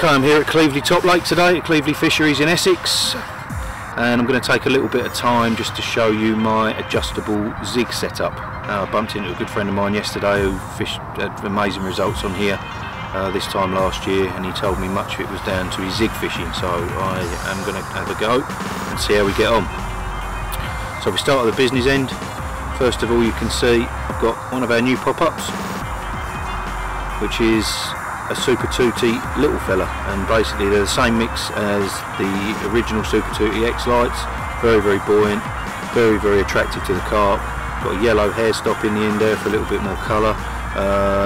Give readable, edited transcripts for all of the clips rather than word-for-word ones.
Okay, I'm here at Clevedley Top Lake today at Clevedley Fisheries in Essex, and I'm going to take a little bit of time just to show you my adjustable zig setup. I bumped into a good friend of mine yesterday who had amazing results on here this time last year, and he told me much of it was down to his zig fishing, so I am going to have a go and see how we get on. So we start at the business end. First of all, you can see I've got one of our new pop-ups, which is a Super Tutti little fella, and basically they're the same mix as the original Super Tutti X lights. Very, very buoyant, very, very attractive to the carp. Got a yellow hair stop in the end there for a little bit more colour.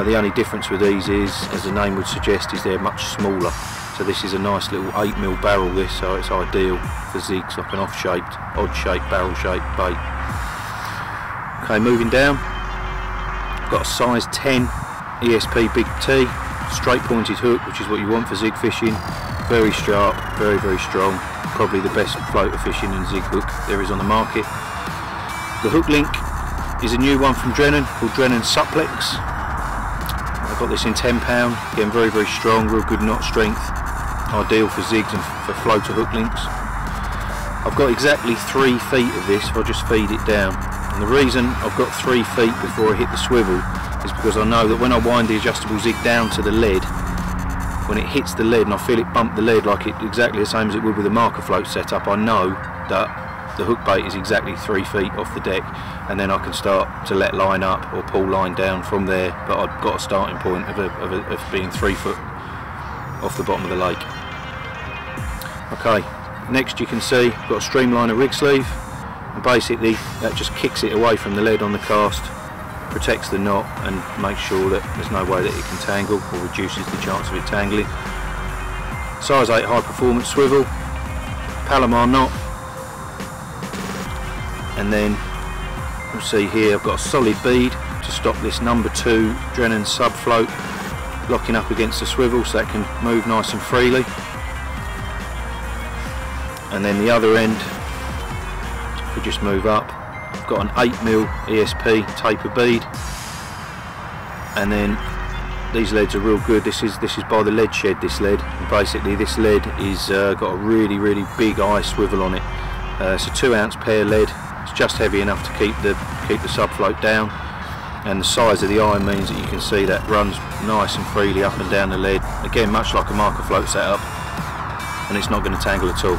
The only difference with these is, as the name would suggest, is they're much smaller. So this is a nice little 8mm barrel, this, so it's ideal for zigs, like an odd-shaped, barrel-shaped bait. Okay, moving down, I've got a size 10 ESP Big T. Straight pointed hook, which is what you want for zig fishing. Very sharp, very, very strong. Probably the best floater fishing and zig hook there is on the market. The hook link is a new one from Drennan called Drennan Supplex. I've got this in 10 pound. Again, very, very strong, real good knot strength. Ideal for zigs and for floater hook links. I've got exactly 3 feet of this if I just feed it down. And the reason I've got 3 feet before I hit the swivel is because I know that when I wind the adjustable zig down to the lead, when it hits the lead and I feel it bump the lead like it exactly the same as it would with a marker float setup, I know that the hook bait is exactly 3 feet off the deck, and then I can start to let line up or pull line down from there, but I've got a starting point of being 3 foot off the bottom of the lake. Okay, next you can see I've got a streamliner rig sleeve, and basically that just kicks it away from the lead on the cast, protects the knot and makes sure that there's no way that it can tangle, or reduces the chance of it tangling. Size 8 high performance swivel, Palomar knot, and then you'll see here I've got a solid bead to stop this number 2 Drennan sub float locking up against the swivel, so that can move nice and freely. And then the other end, if we just move up, I've got an 8mm ESP taper bead, and then these leads are real good. This is by the lead shed, this lead, and basically this lead is got a really, really big eye swivel on it. It's a 2-ounce pair lead. It's just heavy enough to keep the sub float down, and the size of the eye means that you can see that runs nice and freely up and down the lead. Again, much like a marker float setup, and it's not going to tangle at all.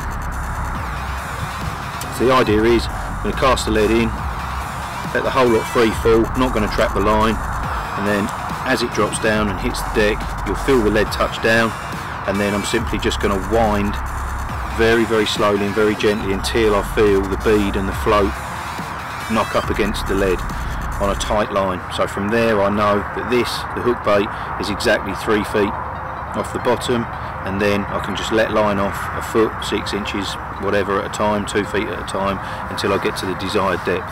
So the idea is, I'm going to cast the lead in, let the whole lot free fall, not going to trap the line, and then as it drops down and hits the deck, you'll feel the lead touch down, and then I'm simply just going to wind very, very slowly and very gently until I feel the bead and the float knock up against the lead on a tight line. So from there I know that the hook bait is exactly 3 feet off the bottom, and then I can just let line off a foot, 6 inches, whatever at a time, 2 feet at a time, until I get to the desired depth.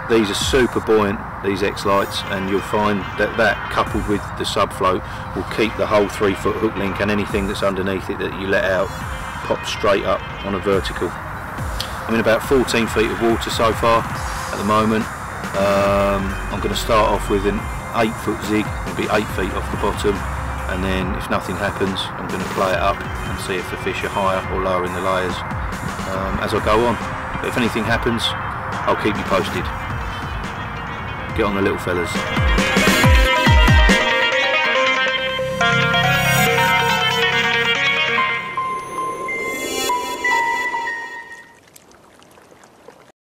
These are super buoyant, these X lights, and you'll find that coupled with the sub float will keep the whole 3 foot hook link and anything that's underneath it that you let out pop straight up on a vertical. I'm in about 14 feet of water so far at the moment. I'm going to start off with an 8 foot zig, it'll be 8 feet off the bottom, and then if nothing happens I'm going to play it up and see if the fish are higher or lower in the layers as I go on. But if anything happens, I'll keep you posted. Get on the little fellas.